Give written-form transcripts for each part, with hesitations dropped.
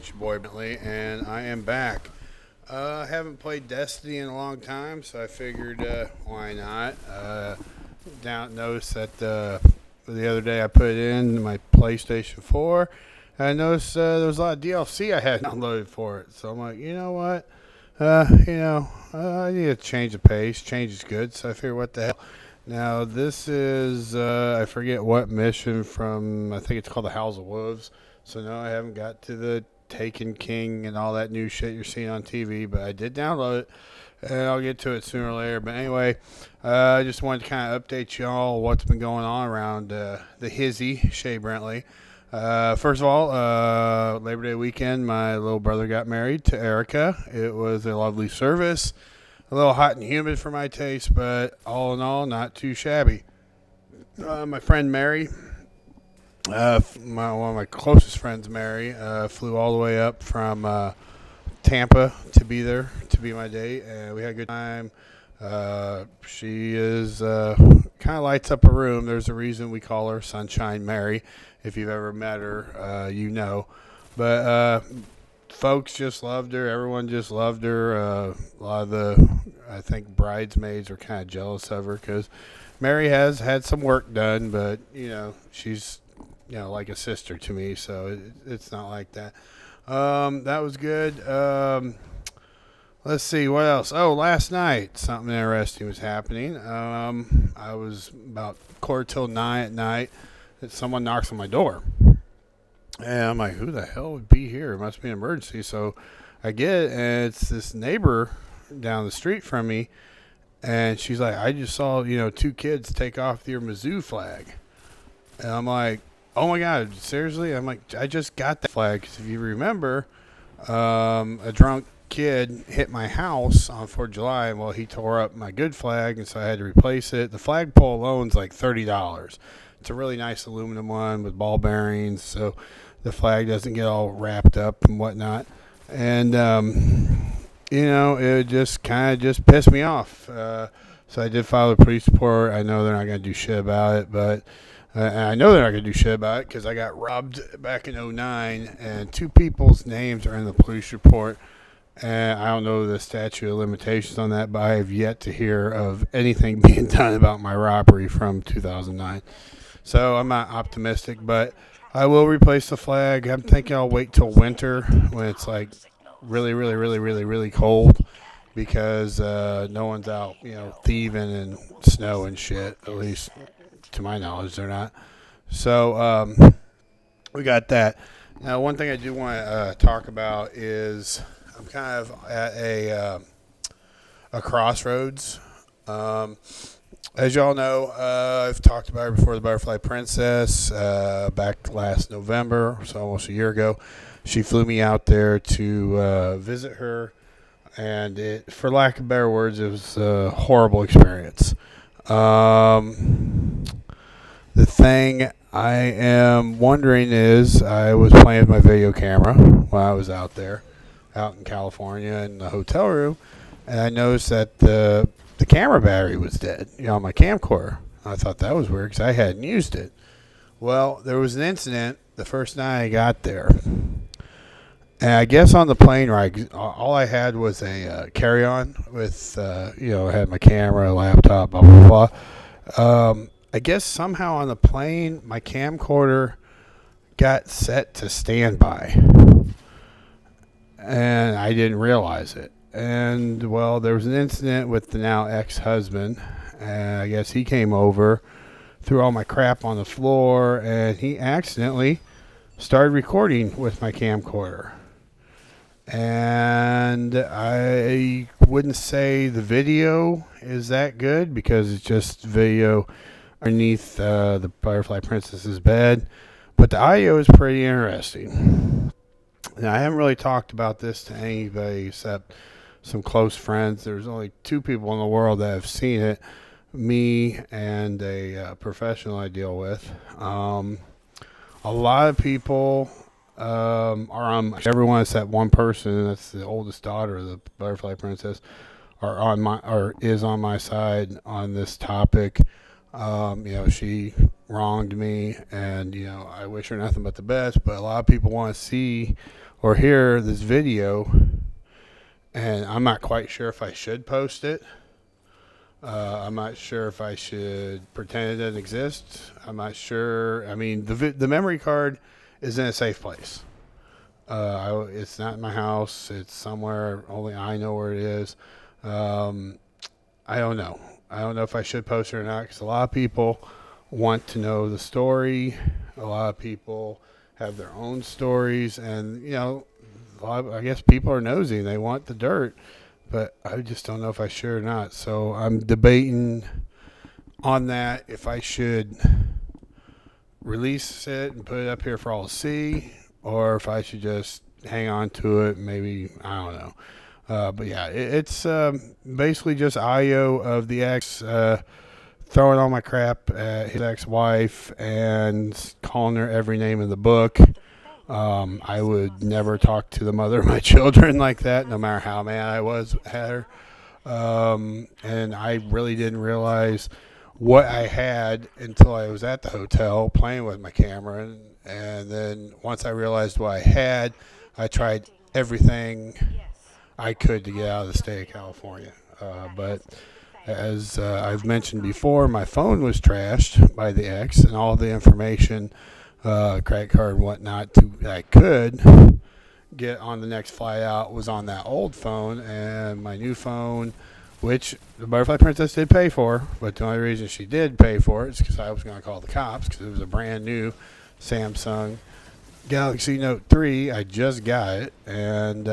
It's your boy Brently, and I am back. I haven't played Destiny in a long time, so I figured why not. Noticed that the other day I put it in my PlayStation 4, and I noticed there was a lot of DLC I had downloaded for it. So I'm like, you know what? I need to change the pace. Change is good, so I figured, what the hell. Now, this is, I forget what mission from, I think it's called the House of Wolves. So, no, I haven't got to the Taken King and all that new shit you're seeing on TV, but I did download it, and I'll get to it sooner or later. But anyway, I just wanted to kind of update y'all what's been going on around the hizzy, Shea Brently. First of all, Labor Day weekend, my little brother got married to Erica. It was a lovely service. A little hot and humid for my taste, but all in all, not too shabby. My friend Mary, one of my closest friends, Mary, flew all the way up from Tampa to be there, to be my date, and we had a good time. She is kind of lights up a room. There's a reason we call her Sunshine Mary. If you've ever met her, you know. But folks just loved her. Everyone just loved her. A lot of I think, bridesmaids are kind of jealous of her because Mary has had some work done, but, she's, like a sister to me, so it's not like that. That was good. Let's see, what else? Oh, last night, something interesting was happening. I was about 9:15 at night, and someone knocks on my door. And I'm like, who the hell would be here? It must be an emergency. So I get it, and it's this neighbor down the street from me. And she's like, I just saw, two kids take off your Mizzou flag. And I'm like, oh my God, seriously? I'm like, I just got that flag. Because if you remember, a drunk kid hit my house on 4th of July. Well, he tore up my good flag, and so I had to replace it. The flagpole alone's like $30. It's a really nice aluminum one with ball bearings, so the flag doesn't get all wrapped up and whatnot. And, it just kind of just pissed me off. So I did file a police report. I know they're not going to do shit about it, but and I know they're not going to do shit about it because I got robbed back in '09, and two people's names are in the police report. And I don't know the statute of limitations on that, but I have yet to hear of anything being done about my robbery from 2009. So I'm not optimistic, but I will replace the flag. I'm thinking I'll wait till winter when it's like really, really, really, really, really cold because no one's out, thieving and snow and shit. At least to my knowledge, they're not. So we got that. Now, one thing I do want to talk about is I'm kind of at a crossroads. As y'all know, I've talked about her before, the Butterfly Princess, back last November, so almost a year ago. She flew me out there to visit her, and for lack of better words, it was a horrible experience. The thing I am wondering is I was playing with my video camera while I was out there, out in California in the hotel room, and I noticed that the camera battery was dead, on my camcorder. I thought that was weird because I hadn't used it. Well, there was an incident the first night I got there. And I guess on the plane ride, all I had was a carry-on with, I had my camera, laptop, blah, blah, blah. I guess somehow on the plane, my camcorder got set to standby. And I didn't realize it. And, well, there was an incident with the now ex-husband, and I guess he came over, threw all my crap on the floor, and he accidentally started recording with my camcorder. And I wouldn't say the video is that good because it's just video underneath the Butterfly Princess's bed, but the audio is pretty interesting. Now, I haven't really talked about this to anybody except some close friends. There's only two people in the world that have seen it, me and a professional I deal with. A lot of people are on, everyone except one person, that's the oldest daughter of the Butterfly Princess, is on my side on this topic. She wronged me, and I wish her nothing but the best, but a lot of people want to see or hear this video, and I'm not quite sure if I should post it. I'm not sure if I should pretend it doesn't exist. I'm not sure. I mean, the memory card is in a safe place. It's not in my house. It's somewhere only I know where it is. I don't know. I don't know if I should post it or not, because a lot of people want to know the story. A lot of people have their own stories, and I guess people are nosy and they want the dirt, but I just don't know if I should or not. So I'm debating on that, if I should release it and put it up here for all to see, or if I should just hang on to it. Maybe, I don't know. But yeah, it's basically just Io of the ex throwing all my crap at his ex-wife and calling her every name in the book. I would never talk to the mother of my children like that, no matter how mad I was at her. And I really didn't realize what I had until I was at the hotel playing with my camera. And then once I realized what I had, I tried everything I could to get out of the state of California. But as I've mentioned before, my phone was trashed by the ex, and all the information, credit card and whatnot, that I could get on the next flight out was on that old phone. And my new phone, which the Butterfly Princess did pay for, but the only reason she did pay for it is because I was going to call the cops, because it was a brand new Samsung Galaxy Note 3. I just got it, and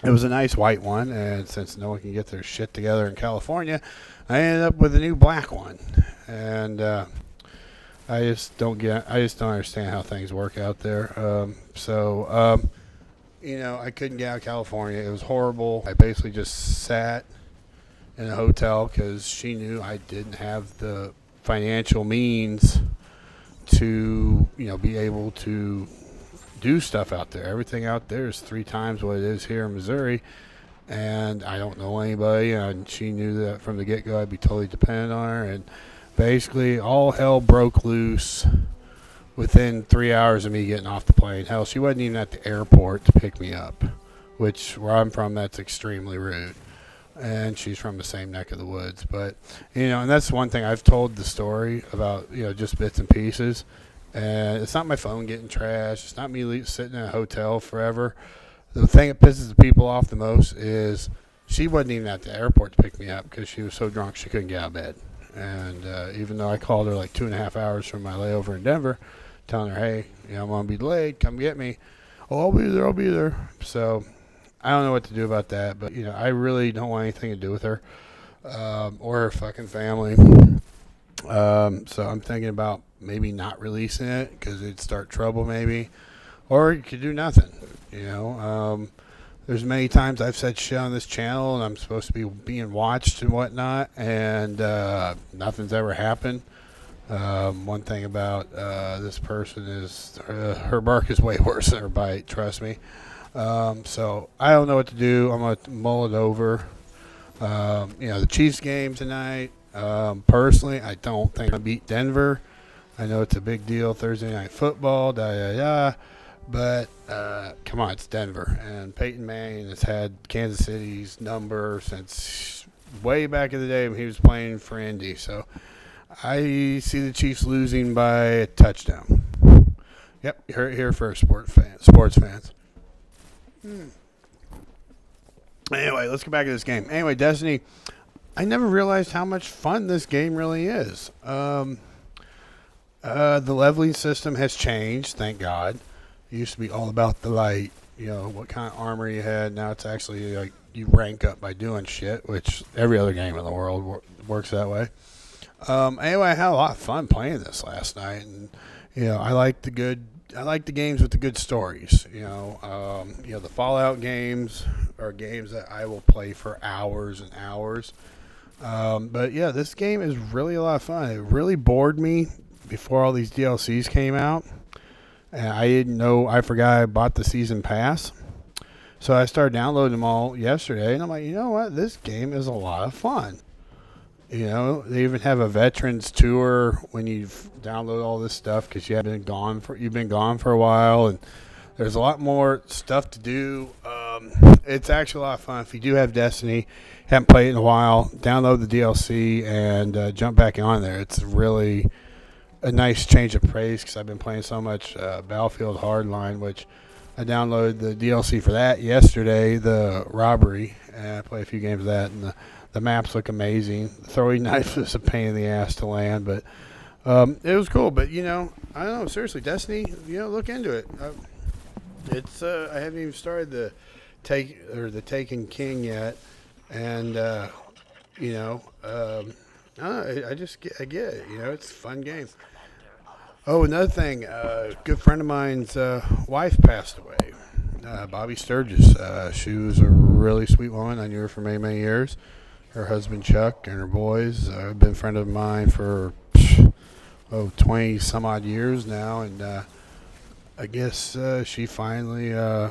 it was a nice white one, and since no one can get their shit together in California, I ended up with a new black one. And I just don't understand how things work out there. I couldn't get out of California. It was horrible. I basically just sat in a hotel because she knew I didn't have the financial means to, be able to do stuff out there. Everything out there is 3 times what it is here in Missouri, and I don't know anybody, and she knew that from the get-go I'd be totally dependent on her. And basically all hell broke loose within 3 hours of me getting off the plane. Hell, she wasn't even at the airport to pick me up, which, where I'm from, that's extremely rude. And she's from the same neck of the woods. But, and that's one thing I've told the story about, just bits and pieces. And it's not my phone getting trashed. It's not me sitting in a hotel forever. The thing that pisses the people off the most is she wasn't even at the airport to pick me up because she was so drunk she couldn't get out of bed. And even though I called her like 2.5 hours from my layover in Denver, telling her, hey, I'm going to be delayed, come get me. Oh, I'll be there. So I don't know what to do about that. But, I really don't want anything to do with her or her fucking family. So I'm thinking about maybe not releasing it because it'd start trouble maybe. Or you could do nothing, There's many times I've said shit on this channel and I'm supposed to be being watched and whatnot, and nothing's ever happened. One thing about this person is her bark is way worse than her bite, trust me. So I don't know what to do. I'm going to mull it over. The Chiefs game tonight, personally, I don't think I'll beat Denver. I know it's a big deal, Thursday Night Football, but come on, it's Denver. And Peyton Manning has had Kansas City's number since way back in the day when he was playing for Indy. So I see the Chiefs losing by a touchdown. Yep, you heard it here first, sports fans. Anyway, let's get back to this game. Anyway, Destiny, I never realized how much fun this game really is. The leveling system has changed, thank God. It used to be all about the light, what kind of armor you had. Now it's actually like you rank up by doing shit, which every other game in the world works that way. Anyway, I had a lot of fun playing this last night, and I like the games with the good stories. The Fallout games are games that I will play for hours and hours. But yeah, this game is really a lot of fun. It really bored me before all these DLCs came out, and I didn't know. I forgot I bought the season pass, so I started downloading them all yesterday, and I'm like, you know what? This game is a lot of fun. They even have a veterans tour when you download all this stuff because you've been gone for a while, and There's a lot more stuff to do. It's actually a lot of fun. If you do have Destiny, haven't played it in a while, download the DLC and jump back on there. It's really a nice change of pace because I've been playing so much Battlefield Hardline, which I downloaded the DLC for that yesterday, the robbery, and I played a few games of that, and the maps look amazing. The throwing knife is a pain in the ass to land, but it was cool. But, I don't know, seriously, Destiny, look into it. It's I haven't even started the Taken King yet, and I don't know, I get it. It's a fun game. Oh, another thing, a good friend of mine's wife passed away. Bobby Sturgis. She was a really sweet woman. I knew her for many, many years. Her husband Chuck and her boys have been a friend of mine for 20 some odd years now, and I guess she finally, I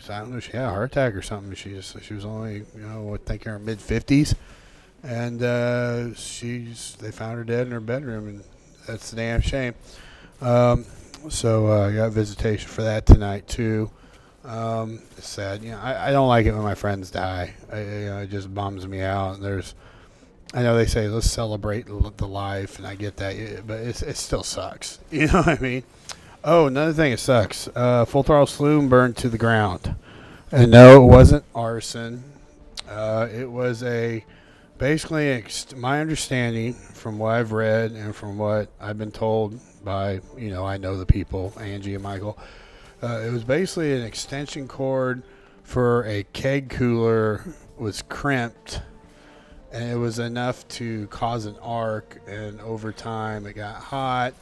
don't know, she had a heart attack or something. She was only, I think in her mid-50s, and they found her dead in her bedroom, and that's a damn shame. So I got visitation for that tonight too. It's sad. I don't like it when my friends die. It just bums me out. And I know they say let's celebrate the life, and I get that, but it still sucks. You know what I mean? Oh, another thing, it sucks. Full Throttle Saloon burned to the ground. And no, it wasn't arson. It was basically my understanding from what I've read and from what I've been told by, I know the people, Angie and Michael. It was basically an extension cord for a keg cooler was crimped, and it was enough to cause an arc, and over time it got hot.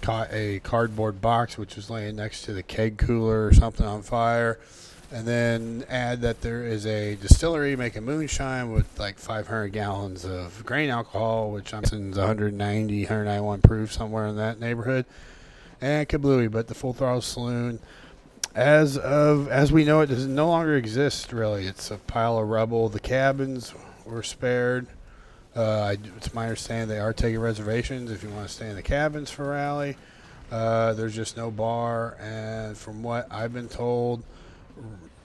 Caught a cardboard box which was laying next to the keg cooler or something on fire, and then add that there is a distillery making moonshine with like 500 gallons of grain alcohol, which I'm saying is 190, 191 proof, somewhere in that neighborhood, and kablooey. But the Full Throttle Saloon, as we know it, does no longer exist really. It's a pile of rubble. The cabins were spared. It's my understanding they are taking reservations if you want to stay in the cabins for rally. There's just no bar, and from what I've been told,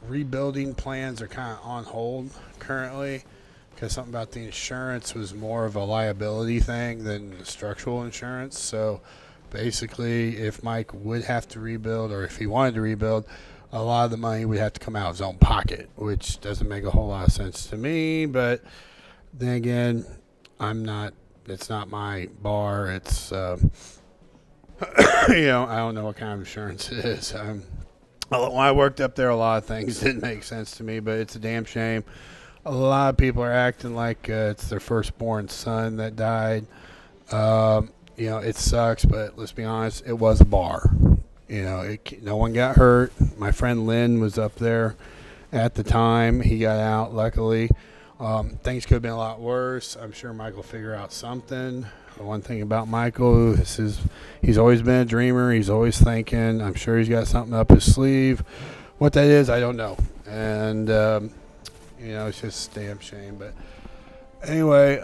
rebuilding plans are kind of on hold currently because something about the insurance was more of a liability thing than the structural insurance. So basically, if Mike would have to rebuild, or if he wanted to rebuild, a lot of the money would have to come out of his own pocket, which doesn't make a whole lot of sense to me. But then again, it's not my bar. It's, I don't know what kind of insurance it is. When I worked up there, a lot of things didn't make sense to me, but it's a damn shame. A lot of people are acting like it's their firstborn son that died. It sucks, but let's be honest, it was a bar. No one got hurt. My friend Lynn was up there at the time. He got out, luckily. Things could have been a lot worse. I'm sure Michael will figure out something. One thing about Michael is he's always been a dreamer. He's always thinking. I'm sure he's got something up his sleeve. What that is, I don't know. And, it's just a damn shame. But anyway,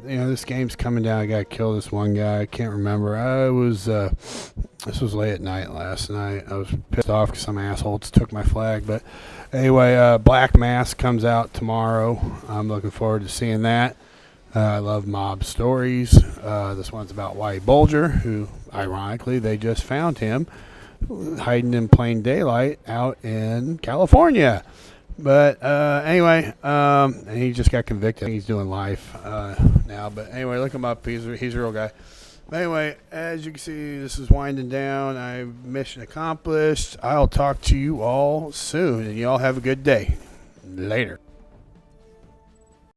this game's coming down. I got to kill this one guy. I can't remember. This was late at night last night. I was pissed off because some asshole took my flag. But anyway, Black Mask comes out tomorrow. I'm looking forward to seeing that. I love mob stories. This one's about Whitey Bulger, who, ironically, they just found him hiding in plain daylight out in California. But anyway, and he just got convicted. He's doing life now. But anyway, look him up. He's a real guy. But anyway, as you can see, this is winding down. Mission accomplished. I'll talk to you all soon, and you all have a good day. Later.